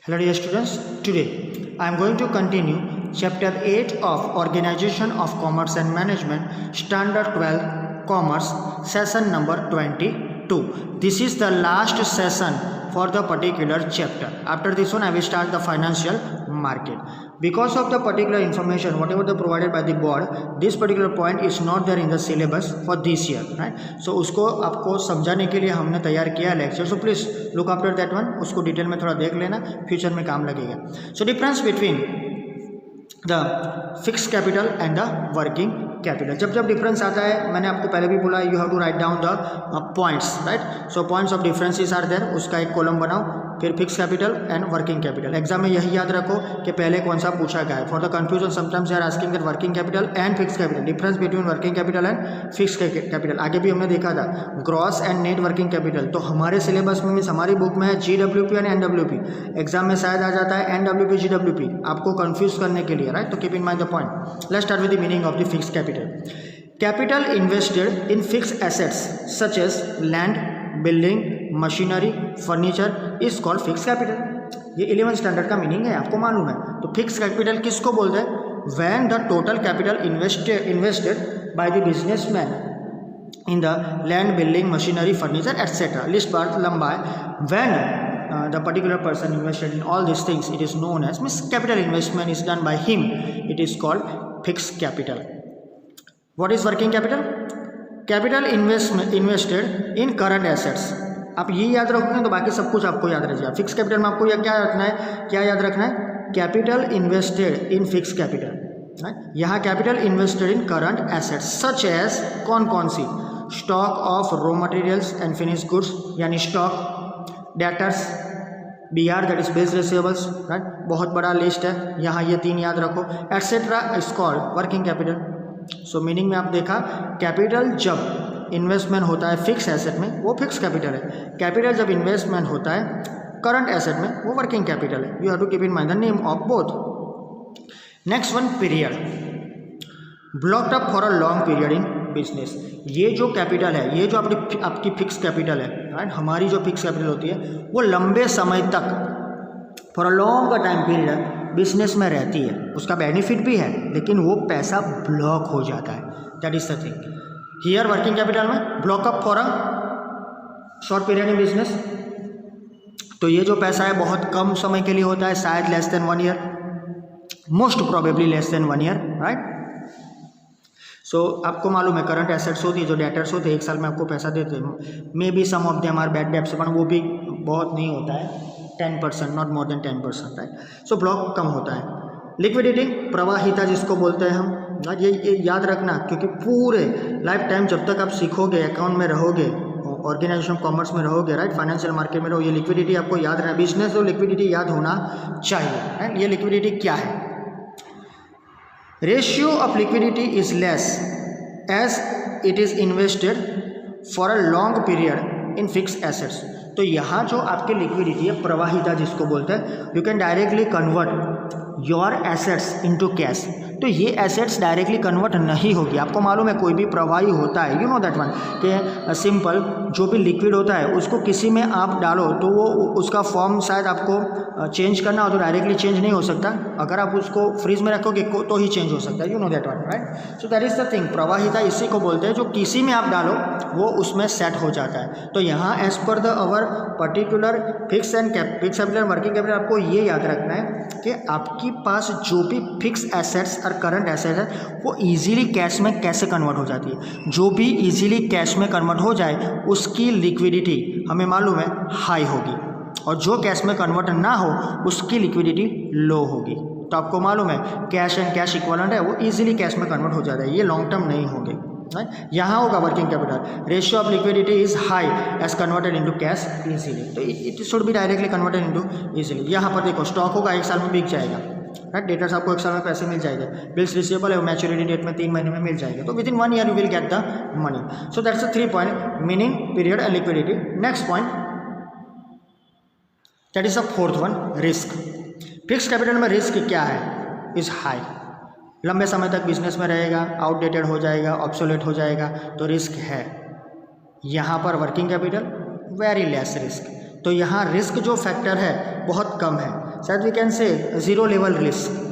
Hello dear students, today I am going to continue chapter 8 of Organization of Commerce and Management, Standard 12 Commerce, session number 22. This is the last session for the particular chapter. After this one I will start the financial market. Because of the particular information whatever the provided by the board, this particular point is not there in the syllabus for this year, right? So उसको आपको समझाने के लिए हमने तैयार किया lecture. So please look after that one, उसको detail में थोड़ा देख लेना, फ्यूचर में काम लगेगा. So difference between the fixed capital and the working capital. जब डिफरेंस आता है, मैंने आपको पहले भी बोला, you have to write down the points, right? So points of differences are there, उसका एक कॉलम बनाओ, फिर fix capital and working capital. Exam में यही याद रखो कि पहले कौन सा पूछा गया है. For the confusion sometimes they are asking that working capital and fix capital, difference between working capital and fix capital. आगे भी हमने देखा था gross and net working capital. तो हमारे सिलेबस में मीन्स हमारी बुक में है GWP एंड NWP. एग्जाम में शायद आ जाता है NWP GWP, आपको कंफ्यूज करने के लिए, राइट? तो keep in mind the point. Let's start with the meaning of the fix capital. Capital invested in fixed assets such as land, building, machinery, furniture is called fixed capital. ये 11th standard का meaning है, आपको मालूम है. तो fix capital किसको बोलते हैं? When the total capital invested by the businessman in the land, building, machinery, furniture, etc. List बहुत लंबा है. When the particular person invested in all these things, it is known as means capital investment is done by him. It is called fixed capital. What is working capital? Capital invested in current assets. आप ये याद रखोगे तो बाकी सब कुछ आपको याद रह जाएगा. फिक्स कैपिटल में आपको क्या रखना है, क्या याद रखना है? Capital invested in fix capital. यहाँ capital invested in current assets such as कौन कौन सी? Stock of raw materials and finish goods, यानी stock, debtors, BR that is based receivables, right? बहुत बड़ा लिस्ट है, यहाँ ये तीन याद रखो. Etcetera is called working capital. So meaning में आप देखा, कैपिटल जब इन्वेस्टमेंट होता है फिक्स एसेट में वो फिक्स कैपिटल है. कैपिटल जब इन्वेस्टमेंट होता है करंट एसेट में वो वर्किंग कैपिटल है. You have to keep in mind the name of both. Next one, period. Blocked up for a long period in business. ये जो कैपिटल है, ये जो आपकी फिक्स कैपिटल है, राइट? हमारी जो फिक्स कैपिटल होती है वो लंबे समय तक for a long time period business में रहती है. उसका बेनिफिट भी है, लेकिन वो पैसा ब्लॉक हो जाता है. That is the thing here. Working capital में block up for a short period in business. तो ये जो पैसा है बहुत कम समय के लिए होता है, शायद less than 1 year, most probably less than 1 year, right? So आपको मालूम है करंट एसेट्स होती है, जो डेटर्स होते हैं, 1 साल में आपको पैसा देते हैं. Maybe some of them are bad debts, but वो भी बहुत नहीं होता है, 10%, not more than 10%, right? So block कम होता है. लिक्विडिटी, प्रवाहिता जिसको बोलते हैं हम, ये याद रखना, क्योंकि पूरे लाइफ टाइम जब तक आप सीखोगे, अकाउंट में रहोगे, ऑर्गेनाइजेशन ऑफ कॉमर्स में रहोगे, राइट? फाइनेंशियल मार्केट में रहो, ये लिक्विडिटी आपको याद रहना. बिजनेस तो लिक्विडिटी याद होना चाहिए, राइट? ये लिक्विडिटी क्या है? Ratio of liquidity is less as it is invested for a long period in fix assets. तो यहाँ जो आपकी लिक्विडिटी है, प्रवाहिता जिसको बोलते हैं, you can directly convert your assets into cash. तो ये एसेट्स डायरेक्टली कन्वर्ट नहीं होगी. आपको मालूम है कोई भी प्रवाही होता है, यू नो दैट वन, कि सिंपल जो भी लिक्विड होता है उसको किसी में आप डालो तो वो उसका फॉर्म शायद आपको चेंज करना हो तो डायरेक्टली चेंज नहीं हो सकता. अगर आप उसको फ्रीज में रखोगे तो ही चेंज हो सकता है, you know that one, right? So that is the thing. प्रवाहिता इसी को बोलते हैं, जो किसी में आप डालो वो उसमें सेट हो जाता है. तो यहाँ as per the our particular fix capital working capital, आपको ये याद रखना है कि आपके पास जो भी फिक्स एसेट्स और करंट एसेट है वो इजीली कैश में कैसे कन्वर्ट हो जाती है. जो भी इजीली कैश में कन्वर्ट हो जाए उसकी लिक्विडिटी हमें मालूम है हाई होगी, और जो कैश में कन्वर्ट ना हो उसकी लिक्विडिटी लो होगी. तो आपको मालूम है कैश एंड कैश इक्विवेलेंट है, वो इजीली कैश में कन्वर्ट हो जाता है. ये लॉन्ग टर्म नहीं होंगे, राइट? यहाँ होगा working capital. Ratio of liquidity is high as converted into cash easily. तो it should be directly converted into easily. यहाँ पर देखो, स्टॉक होगा 1 साल में बिक जाएगा, राइट? डेटर्स आपको 1 साल में पैसे मिल जाएंगे. बिल्स रिसीवेबल है, मैच्योरिटी डेट में 3 महीने में मिल जाएगा. तो with in 1 year you will get the money. So that's the 3 point, meaning, period and liquidity. Next point, that is the 4th one, risk. Fix capital में रिस्क क्या है? Is high. लंबे समय तक बिजनेस में रहेगा, आउटडेटेड हो जाएगा, ऑब्सोलेट हो जाएगा, तो रिस्क है. यहाँ पर working capital very less risk. तो यहाँ रिस्क जो फैक्टर है बहुत कम है. शायद we can say zero level risk.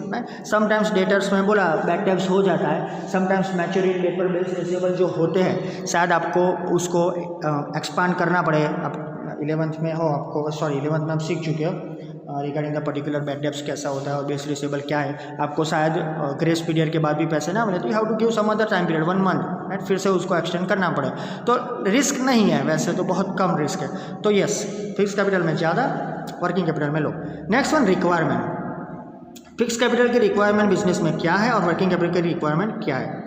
Sometimes debtors में बोला बैड डेब्ट्स हो जाता है, sometimes maturity paper bills receivable जो होते हैं शायद आपको उसको एक्सपांड करना पड़े। आप 11th में हो, आपको 11th में आप सीख चुके हो regarding the particular bad debts कैसा होता है और बिल्स रिसीवेबल क्या है। आपको शायद ग्रेस पीरियड के बाद भी पैसे ना मिले तो you have to give some other time period 1 month, right, फिर से उसको एक्सटेंड करना पड़े। तो रिस्क नहीं है, वैसे तो बहुत कम रिस्क है। तो यस, फिक्स कैपिटल में ज़्यादा, वर्किंग कैपिटल में लो। Next one, requirement. Fix capital की रिक्वायरमेंट बिजनेस में क्या है और वर्किंग कैपिटल की रिक्वायरमेंट क्या है।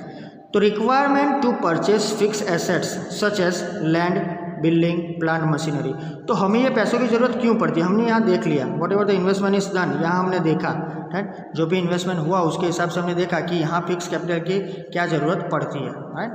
तो requirement to purchase fix assets such as land, building, plant, machinery. तो हमें ये पैसों की ज़रूरत क्यों पड़ती है, हमने यहाँ देख लिया what ever the investment is done, यहाँ हमने देखा, राइट, जो भी इन्वेस्टमेंट हुआ उसके हिसाब से हमने देखा कि यहाँ फिक्स कैपिटल की क्या ज़रूरत पड़ती है, राइट,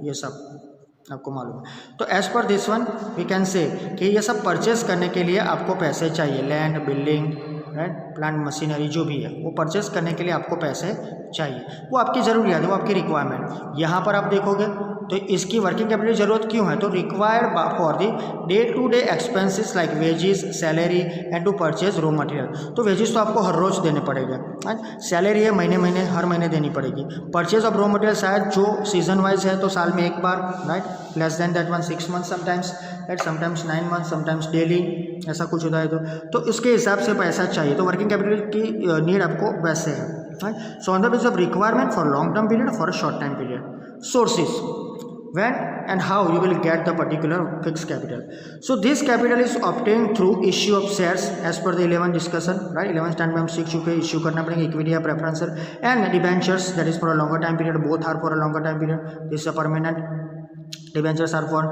ये सब आपको मालूम है। तो as per this one we can से कि ये सब परचेस करने के लिए आपको पैसे चाहिए, land, building, right, plant, machinery जो भी है वो परचेस करने के लिए आपको पैसे चाहिए, वो आपकी ज़रूरियात है, वो आपकी रिक्वायरमेंट। यहाँ पर आप देखोगे तो इसकी वर्किंग कैपिटल की जरूरत क्यों है, तो required for the day to day expenses like wages, salary and to purchase raw material. तो वेजेस तो आपको हर रोज देने पड़ेगा, सैलरी है महीने महीने हर महीने देनी पड़ेगी। परचेज ऑफ रॉ मटेरियल शायद जो सीजन वाइज है तो साल में एक बार, right, less than that 6 month sometimes, right, sometimes 9 month, sometimes daily, ऐसा कुछ होता है। तो इसके हिसाब से पैसा चाहिए, तो वर्किंग कैपिटल की नीड आपको वैसे है, right. So on the basis of requirement for long term period, for short time period, sources, when and how you will get the particular fixed capital. So this capital is obtained through issue of shares as per the 11 discussion, right, 11 stand में हम सीख चुके हैं, issue करना पड़ेगा equity या preferential, and debentures that is for a longer time period, both are for a longer time period, this is a permanent, debentures are for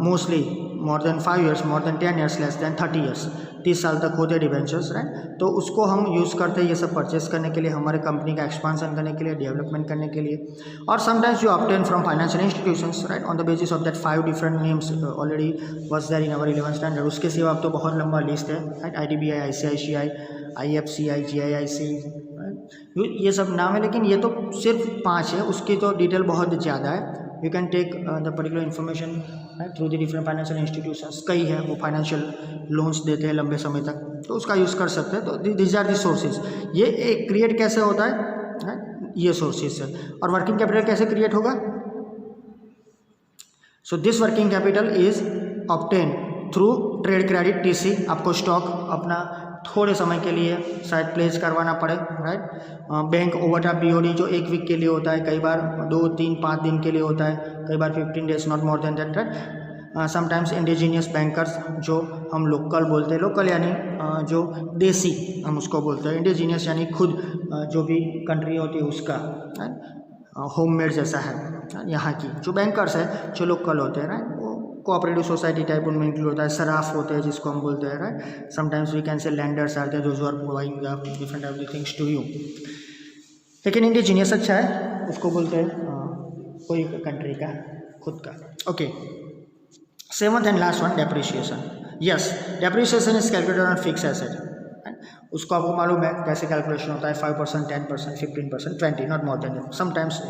mostly more than 5 years, more than 10 years, less than 30 years, 30 साल तक होते हैं debentures, right. तो उसको हम use करते हैं ये सब परचेस करने के लिए, हमारे कंपनी का एक्सपांसन करने के लिए, डेवलपमेंट करने के लिए। और sometimes you obtain from financial institutions, right, on the basis of that 5 different names already was there in our 11 standard. उसके सिवा अब तो बहुत लंबा लिस्ट है, right, IDBI, ICICI, IFCI, GIIC, ये सब नाम है, लेकिन ये तो सिर्फ 5 है, उसकी तो डिटेल बहुत ज़्यादा है। You can take the particular information through the different financial institutions, कई है वो फाइनेंशियल लोन्स देते हैं लंबे समय तक, तो उसका यूज़ कर सकते हैं। तो दीज आर दी सोर्सेज। ये एक क्रिएट कैसे होता है, ये सोर्सेज है। और वर्किंग कैपिटल कैसे क्रिएट होगा, so this working capital is obtain through trade credit, TC, आपको स्टॉक अपना थोड़े समय के लिए शायद प्लेस करवाना पड़े, राइट, बैंक ओवरड्राफ्ट BOD जो 1 वीक के लिए होता है, कई बार 2, 3, 5 दिन के लिए होता है, कई बार 15 days, not more then that, right. Sometimes indigenous bankers जो हम लोकल बोलते हैं, लोकल यानी जो देसी हम उसको बोलते हैं, इंडिजीनियस यानी खुद जो भी कंट्री होती है उसका, होममेड जैसा है यहाँ की, जो बैंकर्स है जो लोकल होते हैं, राइट, वो कोऑपरेटिव सोसाइटी टाइप उनमें इंक्लूड होता है। सराफ होते हैं जिसको हम बोलते हैं, right. Sometimes we can say lenders are there, those who are providing different type of things to you. लेकिन इंडिजीनियस अच्छा है, उसको बोलते हैं कोई कंट्री का खुद का। Okay, 7th and last one, depreciation. Yes, depreciation is calculated on fix asset, उसको आपको मालूम है कैसे कैलकुलेशन होता है, 5%, 10%, 15%, 20, not more than, sometimes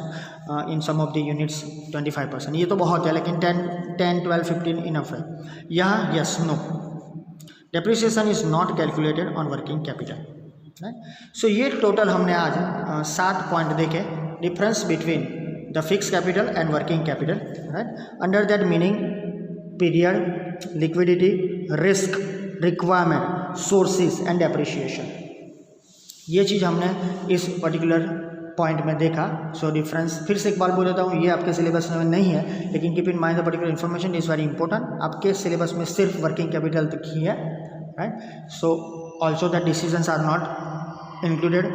in some of the units 25%। ये तो बहुत है, लेकिन 10, 12, 15 इनफ है। यहाँ yes, no, depreciation is not calculated on working capital, right. So ये टोटल हमने आज 7 पॉइंट देखे, difference between the fix capital and working capital, right. Under that meaning period, liquidity, risk, requirement, sources and depreciation, ये चीज़ हमने इस particular point में देखा। सो डिफरेंस फिर से एक बार बोल देता हूँ, ये आपके सिलेबस में नहीं है, लेकिन keep in mind the particular information is very important. आपके सिलेबस में सिर्फ वर्किंग कैपिटल तक ही है, right. So also that decisions are not included.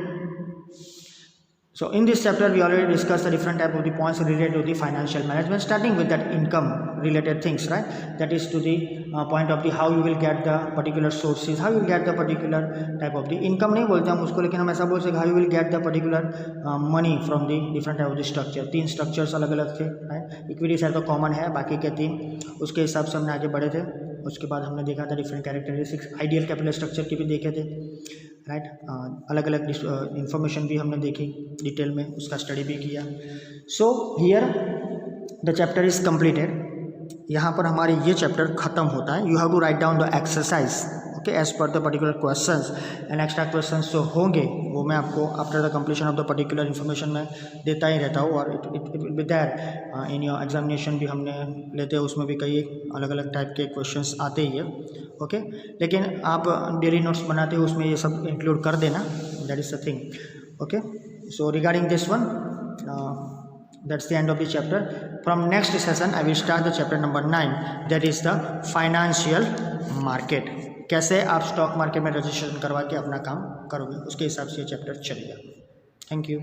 So in this chapter we already discussed the different type of the points related to the financial management, starting with that income related things, right? That is to the point of the how you will get the particular sources, how you will get the particular type of the income नहीं बोलते हम उसको, लेकिन हम ऐसा बोल सकते how you will get the particular money from the different type of the structure. 3 structures अलग अलग थे, right? Equity share तो common है, बाकी के 3 उसके हिसाब से हमने आगे बढ़े थे। उसके बाद हमने देखा था different characteristics, ideal capital structure के भी देखे थे, राइट। अलग अलग इंफॉर्मेशन भी हमने देखी डिटेल में, उसका स्टडी भी किया। So here the chapter is completed. यहाँ पर हमारे ये चैप्टर ख़त्म होता है। You have to write down the exercise, okay. Okay, as per the particular questions and extra questions जो होंगे वो मैं आपको after the completion of the particular information में देता ही रहता हूँ, और it will be there in your examination भी हमने लेते हैं, उसमें भी कई अलग अलग टाइप के क्वेश्चंस आते ही है। ओके, लेकिन आप डेली नोट्स बनाते हो उसमें ये सब इंक्लूड कर देना, that is the thing. Okay, so regarding this one, that's the end of the chapter. From next session I will start the chapter number 9, that is the financial market. कैसे आप stock market में registration करवा के अपना काम करोगे, उसके हिसाब से ये चैप्टर चलेगा। Thank you.